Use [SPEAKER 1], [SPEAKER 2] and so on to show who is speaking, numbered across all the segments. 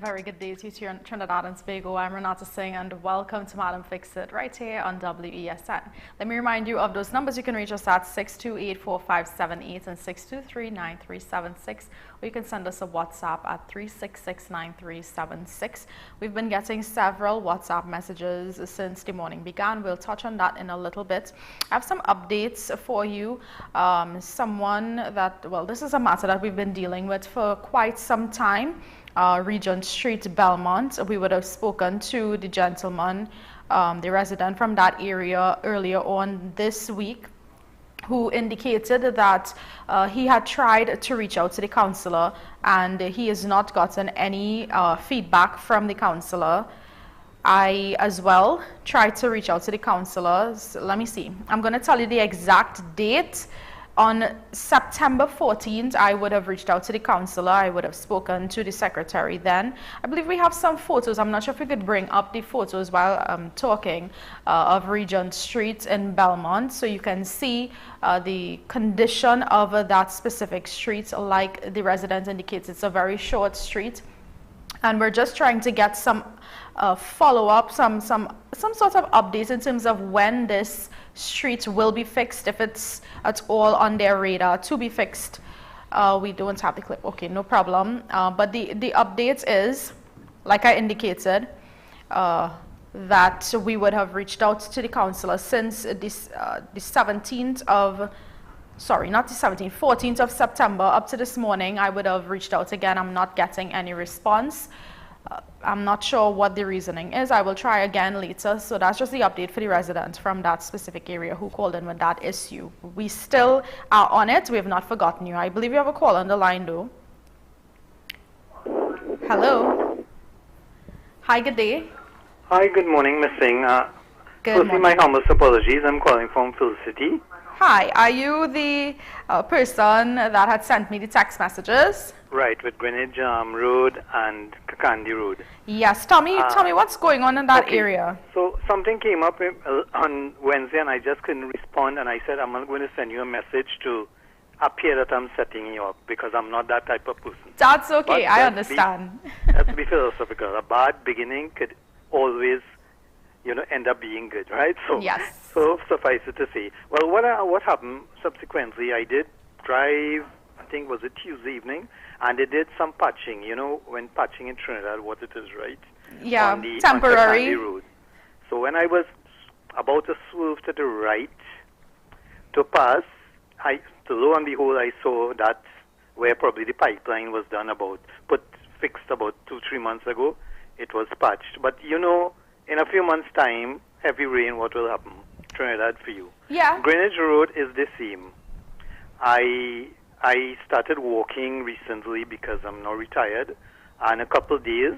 [SPEAKER 1] very good day to you here in Trinidad and Tobago. I'm Renata Singh and welcome to Madam Fixitt right here on WESN. Let me remind you of those numbers. You can reach us at 628-4578 and 623-9376, or you can send us a WhatsApp at 366-9376. We've been getting several WhatsApp messages since the morning began. We'll touch on that in a little bit. I have some updates for you. This is a matter that we've been dealing with for quite some time. Regent Street, Belmont. We would have spoken to the gentleman, the resident from that area earlier on this week, who indicated that he had tried to reach out to the councillor and he has not gotten any feedback from the councillor. I as well tried to reach out to the councillors. Let me see. I'm going to tell you the exact date. On September 14th, I would have reached out to the councillor. I would have spoken to the secretary then. I believe we have some photos. I'm not sure if we could bring up the photos while I'm talking of Regent Street in Belmont, so you can see the condition of that specific street. Like the resident indicates, it's a very short street. And we're just trying to get some follow-up, some sort of updates in terms of when this street will be fixed, if it's at all on their radar to be fixed. We don't have the clip. Okay, no problem. But the update is, like I indicated, that we would have reached out to the councillor since the 17th of, sorry, not the 17th, 14th of September up to this morning. I would have reached out again. I'm not getting any response. I'm not sure what the reasoning is. I will try again later. So that's just the update for the resident from that specific area who called in with that issue. We still are on it. We have not forgotten you. I believe you have a call on the line though. Hello. Hi, good day.
[SPEAKER 2] Hi, good morning, Ms. Singh. Firstly, my humblest apologies. I'm calling from Fixitt.
[SPEAKER 1] Hi, are you the person that had sent me the text messages?
[SPEAKER 2] Right, with Greenwich Road and Kakandi Road.
[SPEAKER 1] Yes, tell me what's going on in that area.
[SPEAKER 2] So something came up on Wednesday and I just couldn't respond, and I said I'm not going to send you a message to appear that I'm setting you up, because I'm not that type of person.
[SPEAKER 1] That's okay, I understand.
[SPEAKER 2] That's to be philosophical. A bad beginning could always, end up being good, right? So,
[SPEAKER 1] yes.
[SPEAKER 2] So suffice it to say. Well, what happened subsequently, I did drive, I think was it Tuesday evening, and they did some patching. When patching in Trinidad, what it is, right?
[SPEAKER 1] Yeah,
[SPEAKER 2] on the
[SPEAKER 1] temporary.
[SPEAKER 2] Road. So when I was about to swerve to the right to pass, lo and behold, I saw that where probably the pipeline was done fixed about 2-3 months ago, it was patched. But in a few months' time, heavy rain, what will happen? Trinidad for you.
[SPEAKER 1] Yeah.
[SPEAKER 2] Greenwich Road is the same. I started walking recently because I'm now retired, and a couple of days,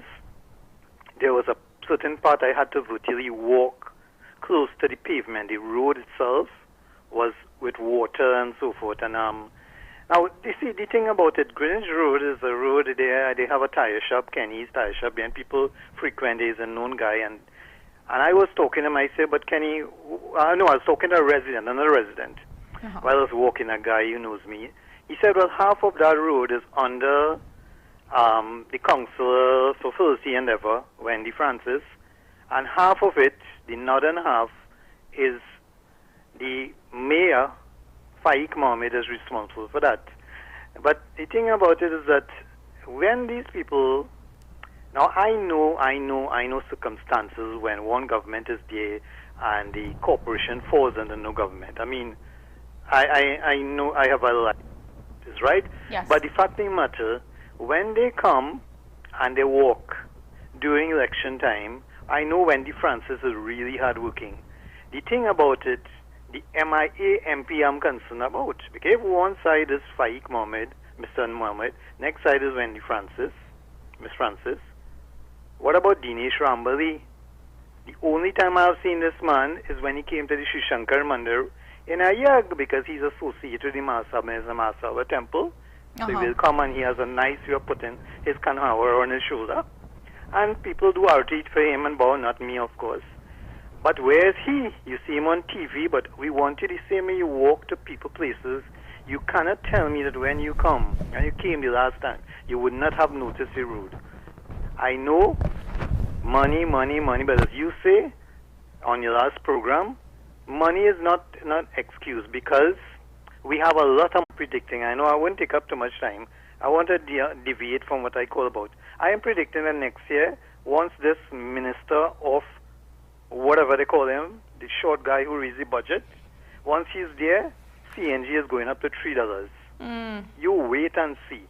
[SPEAKER 2] there was a certain part I had to virtually walk close to the pavement. The road itself was with water and so forth. And now, you see, the thing about it, Greenwich Road is a road there. They have a tire shop, Kenny's Tire Shop, and people frequent. He's a known guy, and I was talking to him. I said, but Kenny, I was talking to another resident. While I was walking, a guy who knows me. He said, well, half of that road is under the Council for Facility Endeavor, Wendy Francis, and half of it, the northern half, is the mayor, Faik Mohammed, is responsible for that. But the thing about it is that when these people, now I know circumstances when one government is there and the corporation falls under no government. I mean, I know I have a life, right?
[SPEAKER 1] Yes.
[SPEAKER 2] But the fact of the matter, when they come and they walk during election time, I know Wendy Francis is really hardworking. The thing about it, the MIA MP I'm concerned about, because if one side is Faik Mohammed, Mr. Mohammed, next side is Wendy Francis, Miss Francis. What about Dinesh Rambali? The only time I've seen this man is when he came to the Sri Shankar Mandir in a year, because he's associated with the Mahasabha temple. So he will come and he has a nice way of putting his kanhawa on his shoulder. And people do arati for him and bow, not me, of course. But where is he? You see him on TV, but we want you to say me, you walk to people, places. You cannot tell me that when you come, and you came the last time, you would not have noticed the road. I know money, but as you say on your last program, money is not excuse, because we have a lot of predicting. I know I won't take up too much time. I want to deviate from what I call about. I am predicting that next year, once this minister of whatever they call him, the short guy who reads the budget, once he's there, CNG is going up to $3. You wait and see.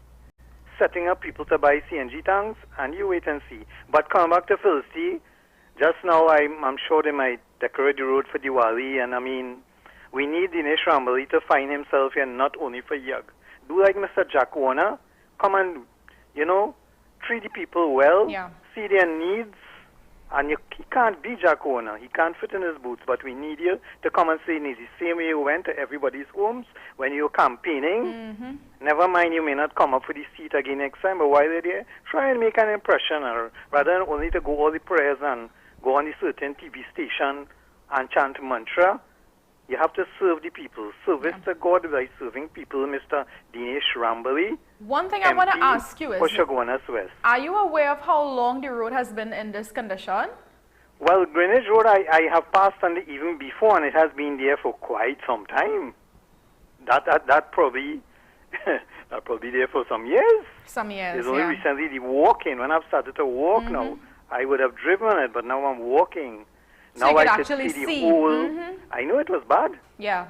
[SPEAKER 2] Setting up people to buy CNG tanks, and you wait and see. But come back to Felicity. Just now, I'm sure they might decorate the road for Diwali, and I mean, we need Dinesh Rambali to find himself here, not only for Yug. Do like Mr. Jack Warner. Come and, treat the people well, see their needs, and he can't be Jack Warner. He can't fit in his boots, but we need you to come and say, in the same way you went to everybody's homes when you're campaigning. Never mind, you may not come up for the seat again next time, but while you're there, try and make an impression, or rather than only to go all the prayers and go on a certain TV station and chant mantra. You have to serve the people. Service to God by serving people, Mr. Dinesh Rambali.
[SPEAKER 1] One thing I want to ask you is,
[SPEAKER 2] West.
[SPEAKER 1] Are you aware of how long the road has been in this condition?
[SPEAKER 2] Well, Greenwich Road, I have passed on it even before, and it has been there for quite some time. That probably there for some years.
[SPEAKER 1] Some years,
[SPEAKER 2] It's only recently the walking. When I've started to walk now, I would have driven it, but now I'm walking.
[SPEAKER 1] So
[SPEAKER 2] now
[SPEAKER 1] you could
[SPEAKER 2] I
[SPEAKER 1] actually
[SPEAKER 2] could see
[SPEAKER 1] see.
[SPEAKER 2] the whole. I know it was bad.
[SPEAKER 1] Yeah.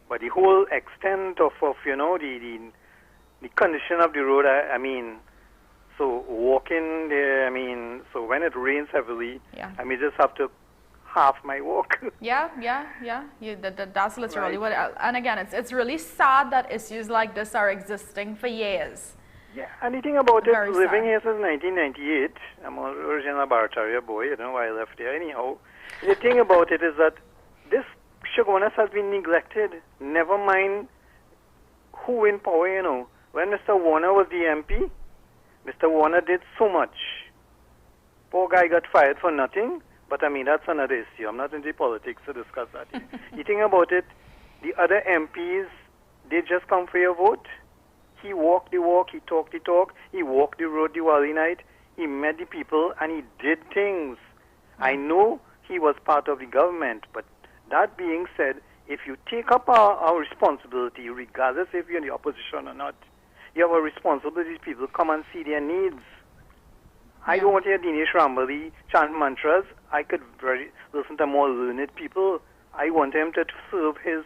[SPEAKER 2] But the whole extent of the condition of the road, I mean, so walking there, I mean, so when it rains heavily, I may just have to half my walk.
[SPEAKER 1] That's literally what. And again, it's really sad that issues like this are existing for years.
[SPEAKER 2] Yeah, and the thing about
[SPEAKER 1] Very
[SPEAKER 2] it, living
[SPEAKER 1] sad.
[SPEAKER 2] here since 1998, I'm an original Barataria boy, I don't know why I left here anyhow. The thing about it is that this Shoguness has been neglected. Never mind who in power, When Mr. Warner was the MP, Mr. Warner did so much. Poor guy got fired for nothing, but I mean, that's another issue. I'm not into politics to discuss that. The thing about it, the other MPs, they just come for your vote. He walked the walk, he talked the talk, he walked the road Diwali night, he met the people, and he did things. I know he was part of the government, but that being said, if you take up our responsibility, regardless if you're in the opposition or not, you have a responsibility. People come and see their needs. I don't want to hear Dinesh Rambali chant mantras. I could listen to more learned people. I want him to serve his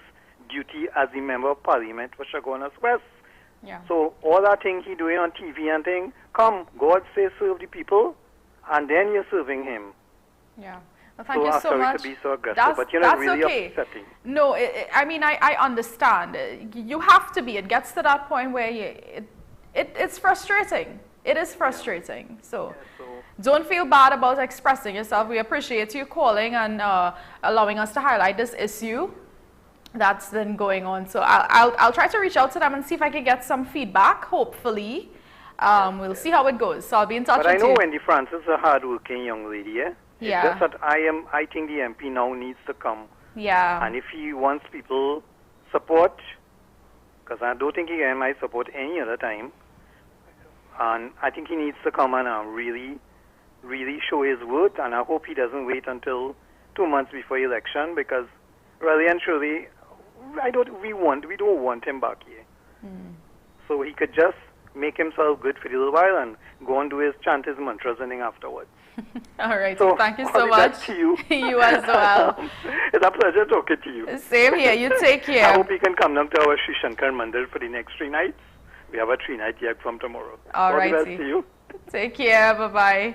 [SPEAKER 2] duty as the member of parliament for Chaguanas West.
[SPEAKER 1] Yeah.
[SPEAKER 2] So all that thing he doing on TV and thing, come, God say serve the people, and then you're serving him.
[SPEAKER 1] Yeah. Well, thank you so much.
[SPEAKER 2] To be so aggressive, but
[SPEAKER 1] that's
[SPEAKER 2] really
[SPEAKER 1] okay.
[SPEAKER 2] upsetting.
[SPEAKER 1] No, I mean, I understand. You have to be. It gets to that point where it's frustrating. It is frustrating. So don't feel bad about expressing yourself. We appreciate you calling and allowing us to highlight this issue that's been going on. So I'll try to reach out to them and see if I can get some feedback, hopefully. We'll see how it goes. So I'll be in touch with you.
[SPEAKER 2] But I know Wendy Francis is a hard-working young lady, yeah?
[SPEAKER 1] Yeah.
[SPEAKER 2] It's just that I think the MP now needs to come.
[SPEAKER 1] Yeah.
[SPEAKER 2] And if he wants people support, because I don't think he can my support any other time, and I think he needs to come and really, really show his worth, and I hope he doesn't wait until 2 months before election, because really and truly, we don't want him back here. So he could just make himself good for a little while and go and chant his mantras and thing afterwards.
[SPEAKER 1] All right.
[SPEAKER 2] So
[SPEAKER 1] thank you so much.
[SPEAKER 2] To you.
[SPEAKER 1] You as well.
[SPEAKER 2] It's a pleasure talking to you.
[SPEAKER 1] Same here. You take care.
[SPEAKER 2] I hope you can come down to our Sri Shankar Mandir for the next 3 nights. We have a 3-night yag from tomorrow.
[SPEAKER 1] All right.
[SPEAKER 2] All the best to you.
[SPEAKER 1] Take care. Bye-bye.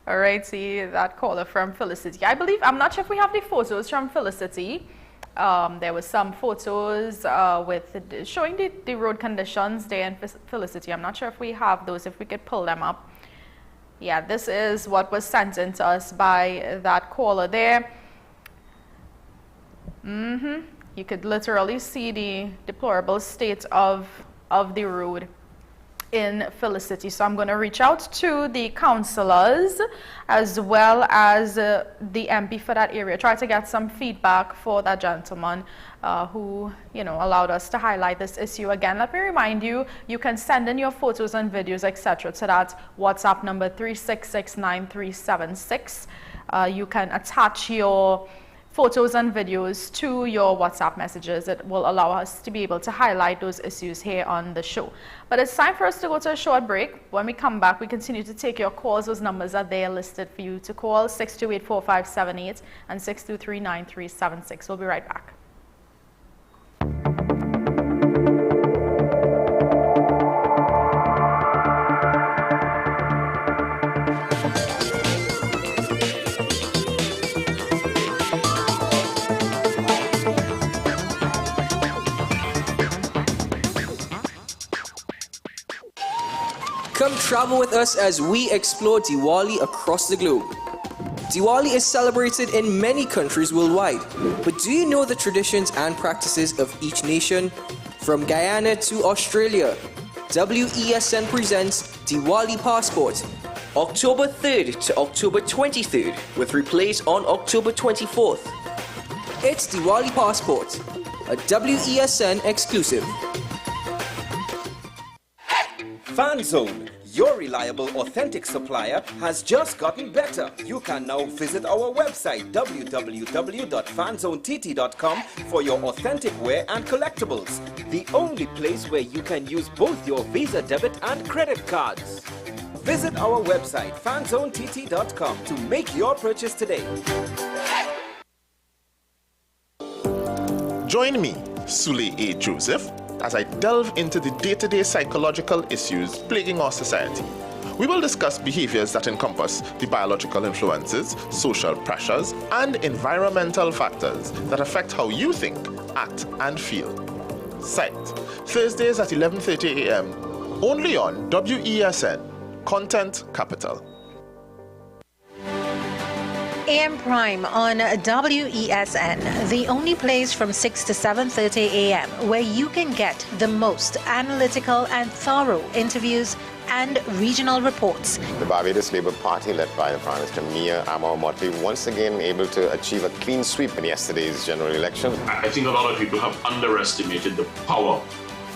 [SPEAKER 1] All right. See that caller from Felicity. I'm not sure if we have the photos from Felicity. There was some photos showing the road conditions there in Felicity. I'm not sure if we have those, if we could pull them up. Yeah, this is what was sent in to us by that caller there. You could literally see the deplorable state of the road. in Fixitt. So I'm going to reach out to the councillors as well as the MP for that area, try to get some feedback for that gentleman who, you know, allowed us to highlight this issue again. Let me remind you, you can send in your photos and videos, etc., to that WhatsApp number 3669376. You can attach your photos and videos to your WhatsApp messages. It will allow us to be able to highlight those issues here on the show. But it's time for us to go to a short break. When we come back, we continue to take your calls. Those numbers are there listed for you to call, 628-4578 and 623-9376. We'll be right back.
[SPEAKER 3] Come travel with us as we explore Diwali across the globe. Diwali is celebrated in many countries worldwide, but do you know the traditions and practices of each nation? From Guyana to Australia, WESN presents Diwali Passport, October 3rd to October 23rd, with replays on October 24th. It's Diwali Passport, a WESN exclusive.
[SPEAKER 4] FanZone, your reliable, authentic supplier, has just gotten better. You can now visit our website www.fanzonett.com for your authentic wear and collectibles. The only place where you can use both your Visa debit and credit cards. Visit our website fanzonett.com to make your purchase today.
[SPEAKER 5] Join me, Sule A. Joseph, as I delve into the day-to-day psychological issues plaguing our society. We will discuss behaviors that encompass the biological influences, social pressures, and environmental factors that affect how you think, act, and feel. Sight, Thursdays at 11:30 a.m., only on WESN, Content Capital.
[SPEAKER 6] AM Prime on WESN, the only place from 6 to 7:30 a.m. where you can get the most analytical and thorough interviews and regional reports.
[SPEAKER 7] The Barbados Labour Party, led by the Prime Minister Mia Amor-Motley, once again able to achieve a clean sweep in yesterday's general election.
[SPEAKER 8] I think a lot of people have underestimated the power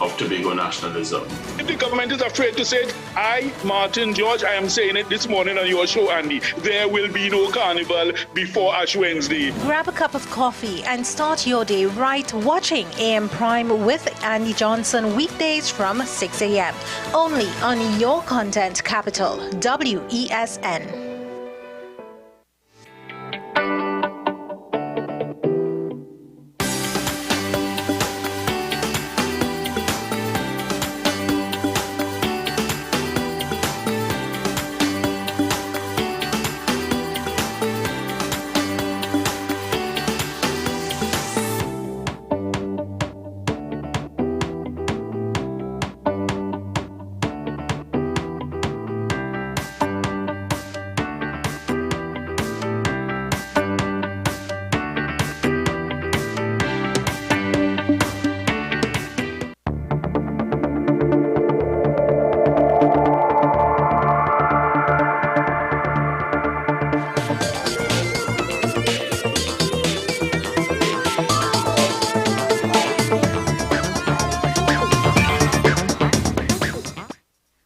[SPEAKER 8] of Tobago nationalism.
[SPEAKER 9] If the government is afraid to say it, I, Martin George, I am saying it this morning on your show, Andy. There will be no carnival before Ash Wednesday.
[SPEAKER 6] Grab a cup of coffee and start your day right watching AM Prime with Andy Johnson weekdays from 6 a.m. Only on your content capital, WESN.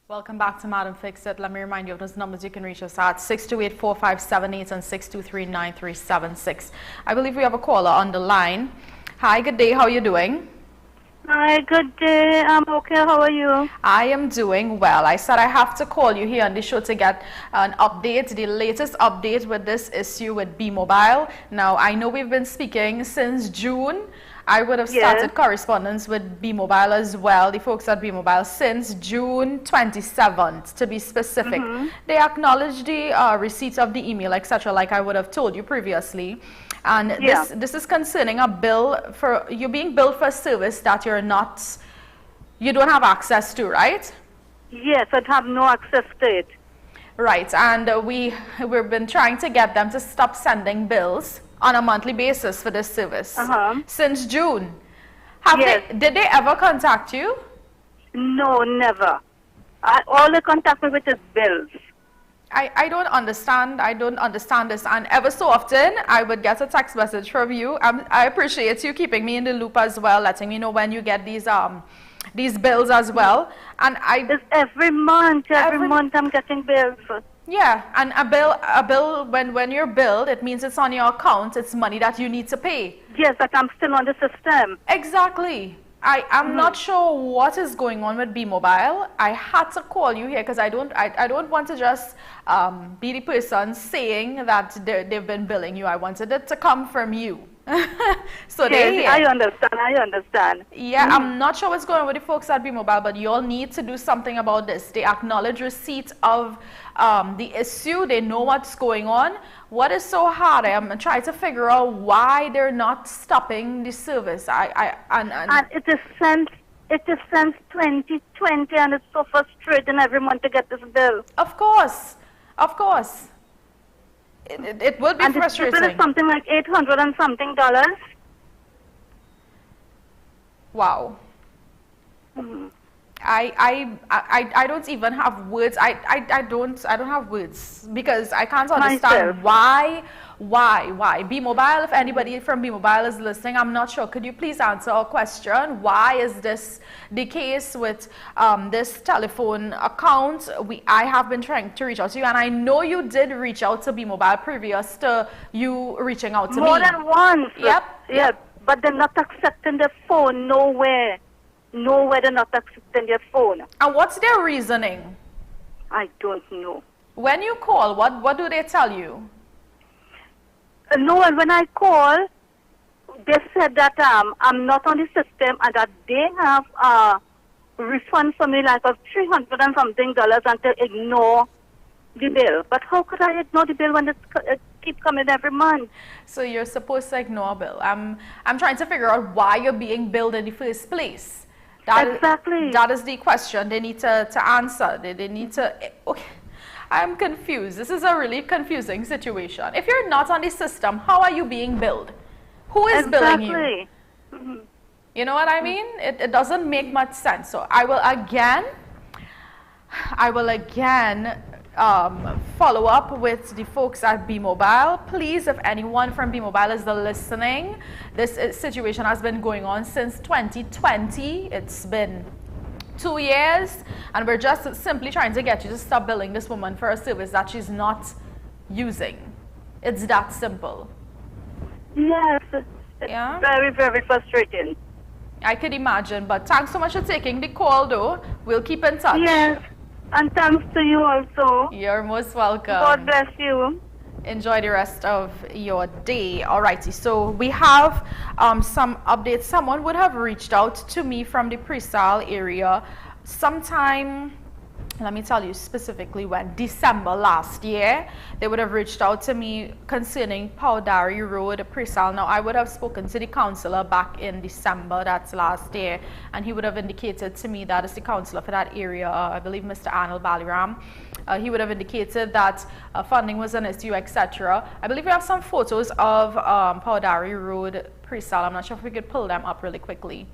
[SPEAKER 1] Welcome back to Madam Fixitt. Let me remind you of those numbers you can reach us at 628-4578 and 623-9376. I believe we have a caller on the line. Hi, good day. How are you doing?
[SPEAKER 10] Hi, good day. I'm okay. How are you?
[SPEAKER 1] I am doing well. I said I have to call you here on the show to get an update, the latest update with this issue with Bmobile. Now, I know we've been speaking since June. I would have started correspondence with Bmobile as well, the folks at Bmobile, since June 27th, to be specific. They acknowledged the receipt of the email, etc., like I would have told you previously. And this is concerning a bill for, you're being billed for a service that you don't have access to, right?
[SPEAKER 10] Yes, I have no access to it.
[SPEAKER 1] Right, and we've been trying to get them to stop sending bills on a monthly basis for this service since June. Did they ever contact you?
[SPEAKER 10] No, never. All they contact me with is bills.
[SPEAKER 1] I don't understand. I don't understand this. And ever so often, I would get a text message from you. I appreciate you keeping me in the loop as well, letting me know when you get these bills as well. And
[SPEAKER 10] it's every month. Every month I'm getting bills.
[SPEAKER 1] Yeah, and a bill when you're billed, it means it's on your account. It's money that you need to pay.
[SPEAKER 10] Yes, but I'm still on the system.
[SPEAKER 1] Exactly. I'm not sure what is going on with Bmobile. I had to call you here because I don't want to just be the person saying that they've been billing you. I wanted it to come from you. So
[SPEAKER 10] yes, I understand.
[SPEAKER 1] Yeah, I'm not sure what's going on with the folks at Bmobile, but you all need to do something about this. They acknowledge receipt of the issue. They know what's going on. What is so hard? I'm trying to figure out why they're not stopping the service. And
[SPEAKER 10] it is since 2020, and it's so frustrating every month to get this bill.
[SPEAKER 1] Of course. It will be frustrating.
[SPEAKER 10] And it's something like $800 and something.
[SPEAKER 1] Wow. I don't even have words. I don't have words because I can't understand why. Bmobile, if anybody from Bmobile is listening, I'm not sure. Could you please answer our question? Why is this the case with this telephone account? I have been trying to reach out to you, and I know you did reach out to Bmobile previous to you reaching out to me.
[SPEAKER 10] More than once.
[SPEAKER 1] Yep.
[SPEAKER 10] But they're not accepting the phone nowhere. Nowhere they're not accepting their phone.
[SPEAKER 1] And what's their reasoning?
[SPEAKER 10] I don't know.
[SPEAKER 1] When you call, what do they tell you?
[SPEAKER 10] No, when I call, they said that I'm not on the system and that they have a refund for me like of $300 and something and to ignore the bill. But how could I ignore the bill when it keeps coming every month?
[SPEAKER 1] So you're supposed to ignore a bill. I'm trying to figure out why you're being billed in the first place.
[SPEAKER 10] Exactly.
[SPEAKER 1] That is the question they need to answer. They need to... Okay. I'm confused. This is a really confusing situation. If you're not on the system, how are you being billed? Who is billing you? You know what I mean? It doesn't make much sense. So I will again follow up with the folks at Bmobile. Please, if anyone from Bmobile is listening, this situation has been going on since 2020. It's been 2 years, and we're just simply trying to get you to stop billing this woman for a service that she's not using. It's that simple.
[SPEAKER 10] Yes, it's very, very frustrating.
[SPEAKER 1] I could imagine, but thanks so much for taking the call, though. We'll keep in touch.
[SPEAKER 10] Yes, and thanks to you also.
[SPEAKER 1] You're most welcome.
[SPEAKER 10] God bless you.
[SPEAKER 1] Enjoy the rest of your day. Alrighty, so we have some updates. Someone would have reached out to me from the Pre-Sal area sometime, let me tell you specifically when, December last year. They would have reached out to me concerning Powdari Road, Pre-Sal. Now, I would have spoken to the councillor back in December, that's last year, and he would have indicated to me, that is the councillor for that area, I believe Mr. Anil Baliram. He would have indicated that funding was an issue, etc. I believe we have some photos of Powdari Road, Pre-Sal. I'm not sure if we could pull them up really quickly.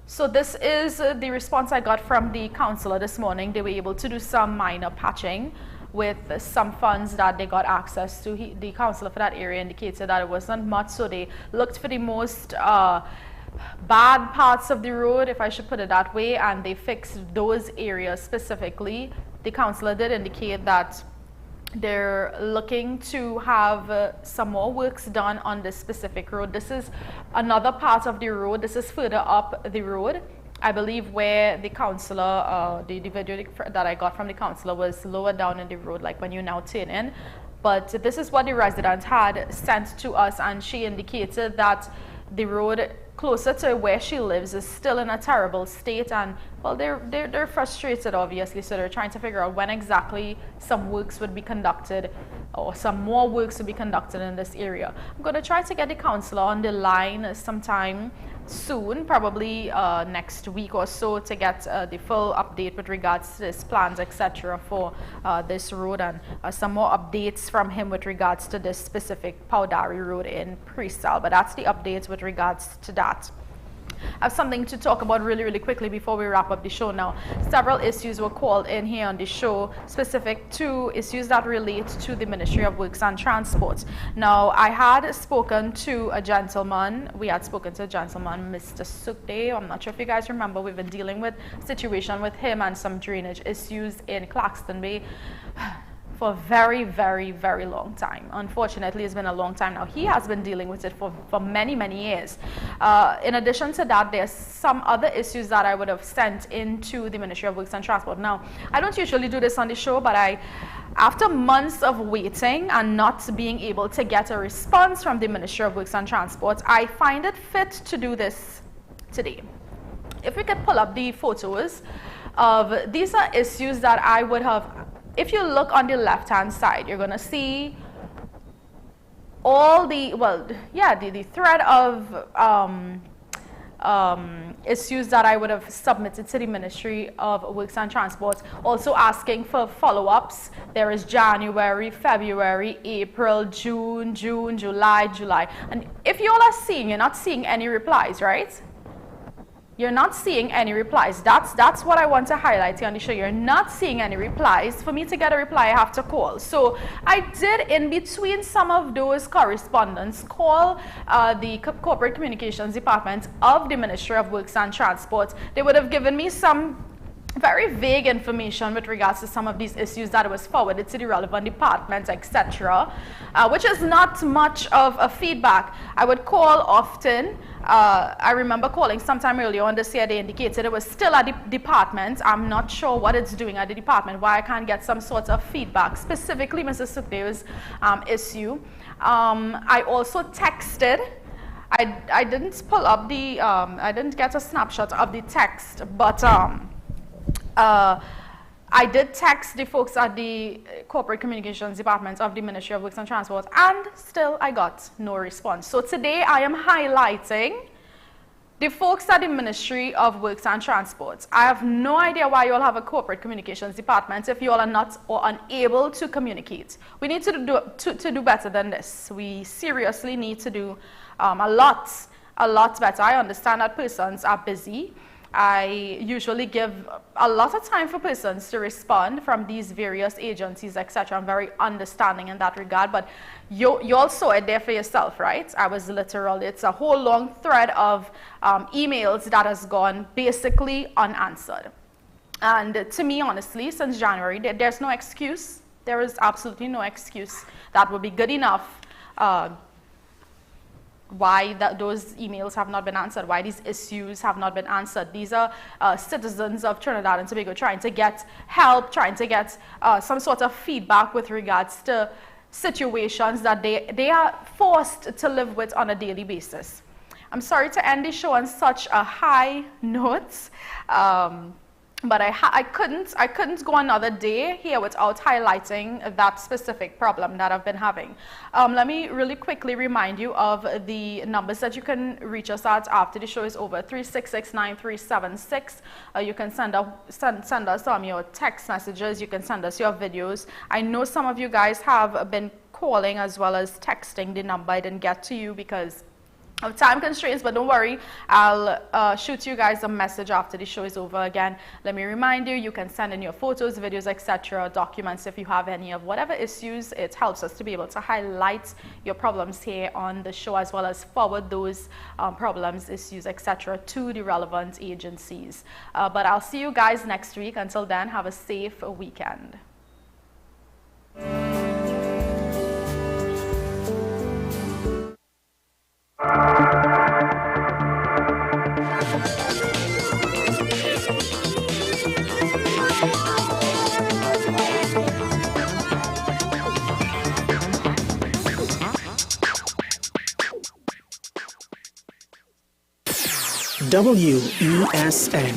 [SPEAKER 1] So this is the response I got from the councillor this morning. They were able to do some minor patching with some funds that they got access to. The councillor for that area indicated that it wasn't much, so they looked for the most bad parts of the road, if I should put it that way, and they fixed those areas specifically. The councillor did indicate that they're looking to have some more works done on this specific road. This is another part of the road. This is further up the road. I believe where the councillor, the video that I got from the councillor was lower down in the road, like when you now turn in. But this is what the resident had sent to us, and she indicated that the road closer to where she lives is still in a terrible state, and well, they're frustrated, obviously, so they're trying to figure out when exactly some works would be conducted, or some more works would be conducted in this area. I'm going to try to get the councillor on the line sometime soon, probably next week or so, to get the full update with regards to his plans, etc. for this road, and some more updates from him with regards to this specific Powdari Road in Pre-Sal. But that's the updates with regards to that. have something to talk about really, really quickly before we wrap up the show now. Several issues were called in here on the show, specific to issues that relate to the Ministry of Works and Transport. Now, I had spoken to a gentleman. We had spoken to a gentleman, Mr. Sukde. I'm not sure if you guys remember. We've been dealing with a situation with him and some drainage issues in Claxton Bay for a very, very, very long time. Unfortunately, it's been a long time now. He has been dealing with it for many, many years. In addition to that, there's some other issues that I would have sent into the Ministry of Works and Transport. Now, I don't usually do this on the show, but after months of waiting and not being able to get a response from the Ministry of Works and Transport, I find it fit to do this today. If we could pull up the photos of, these are issues that I would have. If you look on the left-hand side, you're going to see all the, the thread of issues that I would have submitted to the Ministry of Works and Transport, also asking for follow-ups. There is January, February, April, June, July. And if you all are seeing, you're not seeing any replies, right? You're not seeing any replies. That's what I want to highlight here on the show. You're not seeing any replies. For me to get a reply, I have to call. So I did, in between some of those correspondence, call the Corporate Communications Department of the Ministry of Works and Transport. They would have given me some very vague information with regards to some of these issues that was forwarded to the relevant departments, etc., which is not much of a feedback. I would call often. I remember calling sometime earlier on this year. They indicated it was still at the department. I'm not sure what it's doing at the department, why I can't get some sort of feedback, specifically Mr. Sukde's issue. I also texted. I didn't pull up the, I didn't get a snapshot of the text, but I did text the folks at the Corporate Communications Department of the Ministry of Works and Transport, and still I got no response. So today I am highlighting the folks at the Ministry of Works and Transport. I have no idea why you all have a Corporate Communications Department if you all are not or unable to communicate. We need to do better than this. We seriously need to do a lot better. I understand that persons are busy. I usually give a lot of time for persons to respond from these various agencies, etc. I'm very understanding in that regard, but you all saw it there for yourself, right? I was literally, it's a whole long thread of emails that has gone basically unanswered. And to me, honestly, since January, there's no excuse. There is absolutely no excuse that would be good enough why those emails have not been answered, why these issues have not been answered. These are citizens of Trinidad and Tobago trying to get help, trying to get some sort of feedback with regards to situations that they are forced to live with on a daily basis. I'm sorry to end the show on such a high note, but I couldn't go another day here without highlighting that specific problem that I've been having. Let me really quickly remind you of the numbers that you can reach us at after the show is over. 3669376. You can send us your text messages. You can send us your videos. I know some of you guys have been calling as well as texting the number. I didn't get to you because of time constraints, but don't worry, I'll shoot you guys a message after the show is over. Again, let me remind you, you can send in your photos, videos, etc., documents if you have any of whatever issues. It helps us to be able to highlight your problems here on the show, as well as forward those problems, issues, etc., to the relevant agencies. But I'll see you guys next week. Until then, have a safe weekend.
[SPEAKER 11] WESN